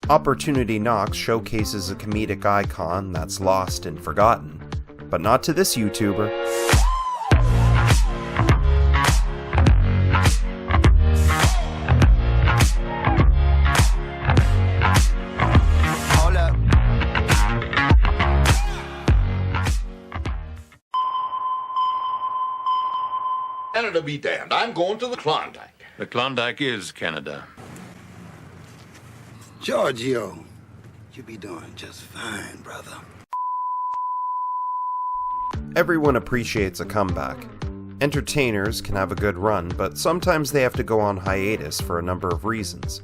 Opportunity Knocks showcases a comedic icon that's lost and forgotten, but not to this YouTuber. Canada be damned. I'm going to the Klondike. The Klondike is Canada. Giorgio, you be doing just fine, brother. Everyone appreciates a comeback. Entertainers can have a good run, but sometimes they have to go on hiatus for a number of reasons.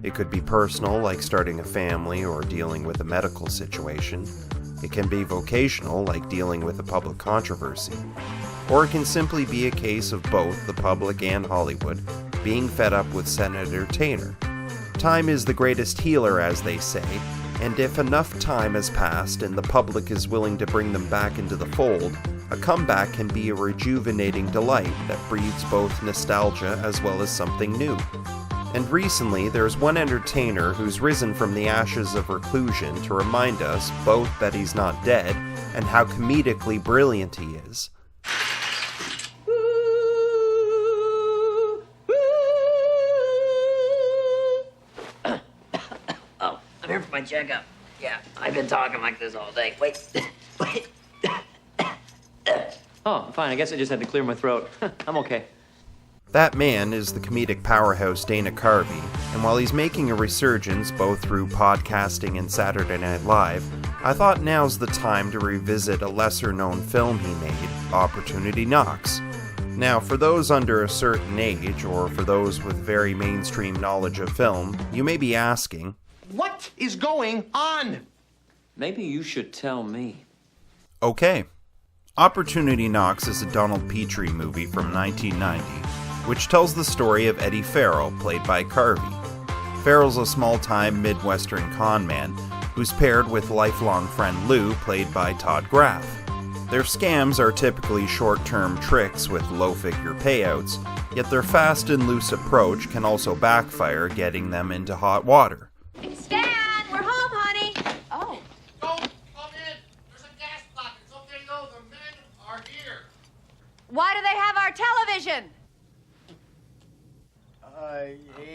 It could be personal, like starting a family or dealing with a medical situation. It can be vocational, like dealing with a public controversy. Or it can simply be a case of both the public and Hollywood being fed up with said entertainer. Time is the greatest healer, as they say, and if enough time has passed and the public is willing to bring them back into the fold, a comeback can be a rejuvenating delight that breeds both nostalgia as well as something new. And recently, there's one entertainer who's risen from the ashes of reclusion to remind us both that he's not dead and how comedically brilliant he is. Oh, I'm here for my checkup. Yeah, I've been talking like this all day. Wait. Oh, I'm fine. I guess I just had to clear my throat. I'm okay. That man is the comedic powerhouse Dana Carvey, and while he's making a resurgence both through podcasting and Saturday Night Live, I thought now's the time to revisit a lesser-known film he made, Opportunity Knocks. Now, for those under a certain age, or for those with very mainstream knowledge of film, you may be asking, what is going on? Maybe you should tell me. Okay. Opportunity Knocks is a Donald Petrie movie from 1990, which tells the story of Eddie Farrell, played by Carvey. Farrell's a small-time Midwestern con man who's paired with lifelong friend Lou, played by Todd Graff. Their scams are typically short-term tricks with low-figure payouts, yet their fast and loose approach can also backfire, getting them into hot water. Stan, we're home, honey. Oh. Don't come in. There's a gas block. It's okay, though. The men are here. Why do they have our television?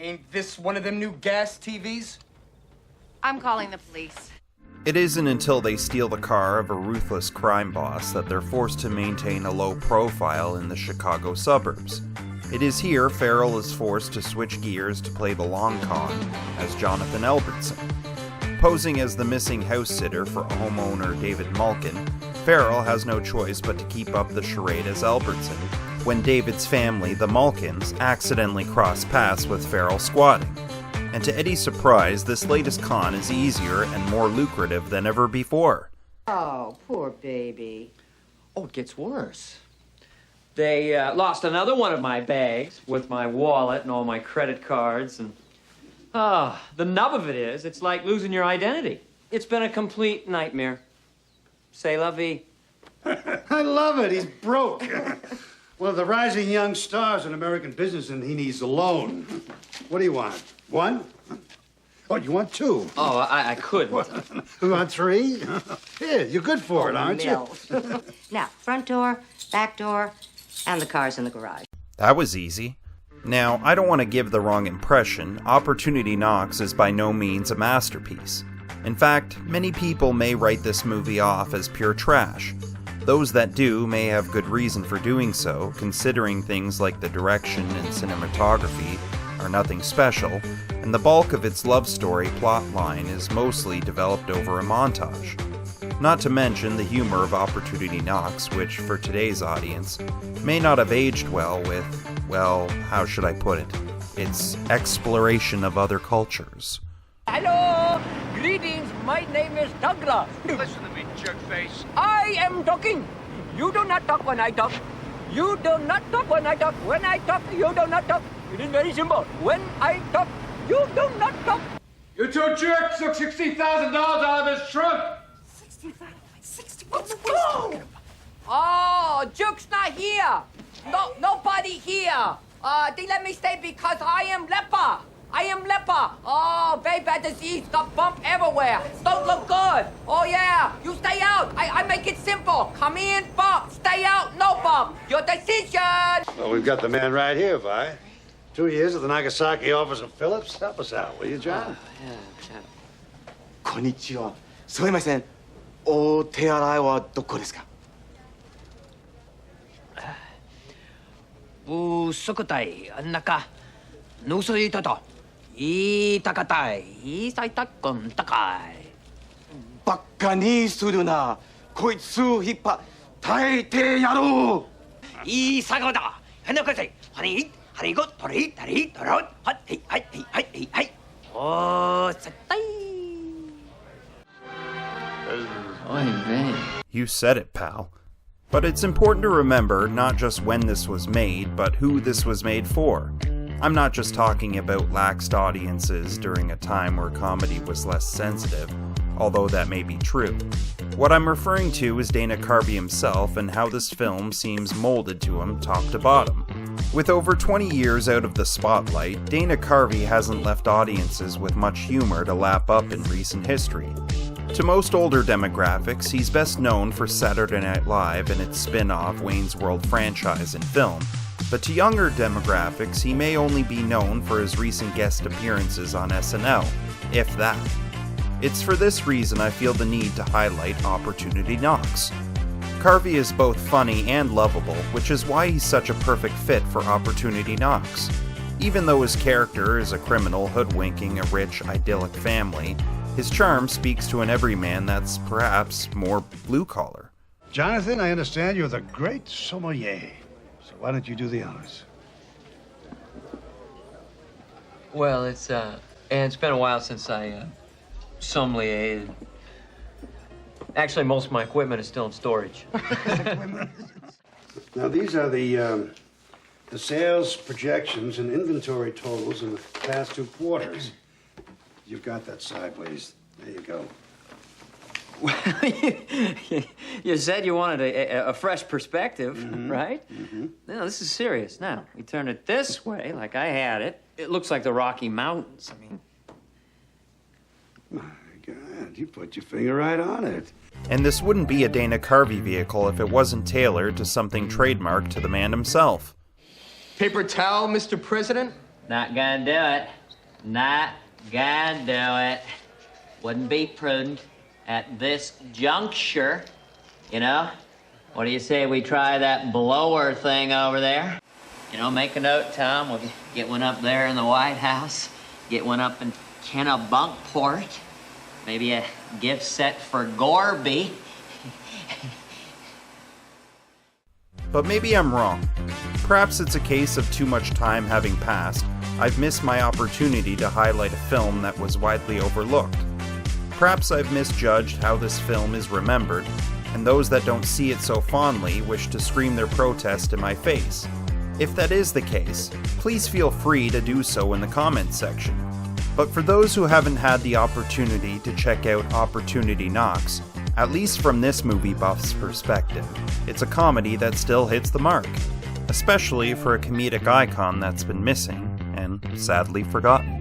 Ain't this one of them new gas TVs? I'm calling the police. It isn't until they steal the car of a ruthless crime boss that they're forced to maintain a low profile in the Chicago suburbs. It is here Farrell is forced to switch gears to play the long con as Jonathan Albertson. Posing as the missing house sitter for homeowner David Malkin, Farrell has no choice but to keep up the charade as Albertson when David's family, the Malkins, accidentally cross paths with Farrell squatting. And to Eddie's surprise, this latest con is easier and more lucrative than ever before. Oh, poor baby. Oh, it gets worse. They lost another one of my bags with my wallet and all my credit cards. And the nub of it is, it's like losing your identity. It's been a complete nightmare. C'est la vie. I love it. He's broke. One of the rising young stars in American business, and he needs a loan. What do you want? One? Oh, you want two? Oh, I couldn't. You want three? Here, you're good for it, aren't you? Now, front door, back door, and the car's in the garage. That was easy. Now, I don't want to give the wrong impression. Opportunity Knocks is by no means a masterpiece. In fact, many people may write this movie off as pure trash. Those that do may have good reason for doing so, considering things like the direction and cinematography are nothing special, and the bulk of its love story plot line is mostly developed over a montage. Not to mention the humor of Opportunity Knocks, which for today's audience may not have aged well with, well, how should I put it, its exploration of other cultures. Hello! Greetings, my name is Douglas. Listen to me, jerkface. I am talking. You do not talk when I talk. You do not talk when I talk. When I talk, you do not talk. It is very simple. When I talk, you do not talk. You two jerks took $60,000 out of his trunk. 60. What's going on? Oh, Juke's not here. No, nobody here. They let me stay because I am leper. I am leper. Oh, very bad disease. Got bump everywhere. Don't look good. Oh, yeah. You stay out. I make it simple. Come in, bump. Stay out, no bump. Your decision. Well, we've got the man right here, Vi. 2 years at the Nagasaki office of Phillips. Help us out, will you, John? こんにちは。すみません。お手洗いはどこですか？不足体、中、ぬすいたと。いいたかたい、いいさいたくんたかい。バカにするな。こいつ引っ張耐えてやろう。いいさがだ。はなかせ、はに、はにご、とり、たり、とろ、は、はい、はい、はい、はい。おー、さったい。You said it, pal. But it's important to remember not just when this was made, but who this was made for. I'm not just talking about laxed audiences during a time where comedy was less sensitive, although that may be true. What I'm referring to is Dana Carvey himself and how this film seems molded to him top to bottom. With over 20 years out of the spotlight, Dana Carvey hasn't left audiences with much humor to lap up in recent history. To most older demographics, he's best known for Saturday Night Live and its spin-off Wayne's World franchise in film, but to younger demographics, he may only be known for his recent guest appearances on SNL, if that. It's for this reason I feel the need to highlight Opportunity Knocks. Carvey is both funny and lovable, which is why he's such a perfect fit for Opportunity Knocks. Even though his character is a criminal hoodwinking a rich, idyllic family, his charm speaks to an everyman that's perhaps more blue-collar. Jonathan, I understand you're the great sommelier. So why don't you do the honors? Well, it's been a while since I sommelier. Actually, most of my equipment is still in storage. Now, these are the sales projections and inventory totals in the past 2 quarters. You've got that sideways. There you go. Well, you said you wanted a fresh perspective, right? No, this is serious. Now, we turn it this way, like I had it. It looks like the Rocky Mountains. I mean... My God, you put your finger right on it. And this wouldn't be a Dana Carvey vehicle if it wasn't tailored to something trademarked to the man himself. Paper towel, Mr. President? Not gonna do it. Not gonna do it. Wouldn't be prudent at this juncture, you know? What do you say we try that blower thing over there? You know, make a note, Tom. We'll get one up there in the White House. Get one up in Kennebunkport. Maybe a gift set for Gorby. But maybe I'm wrong. Perhaps it's a case of too much time having passed. I've missed my opportunity to highlight a film that was widely overlooked. Perhaps I've misjudged how this film is remembered, and those that don't see it so fondly wish to scream their protest in my face. If that is the case, please feel free to do so in the comments section. But for those who haven't had the opportunity to check out Opportunity Knocks, at least from this movie buff's perspective, it's a comedy that still hits the mark, especially for a comedic icon that's been missing and sadly forgotten.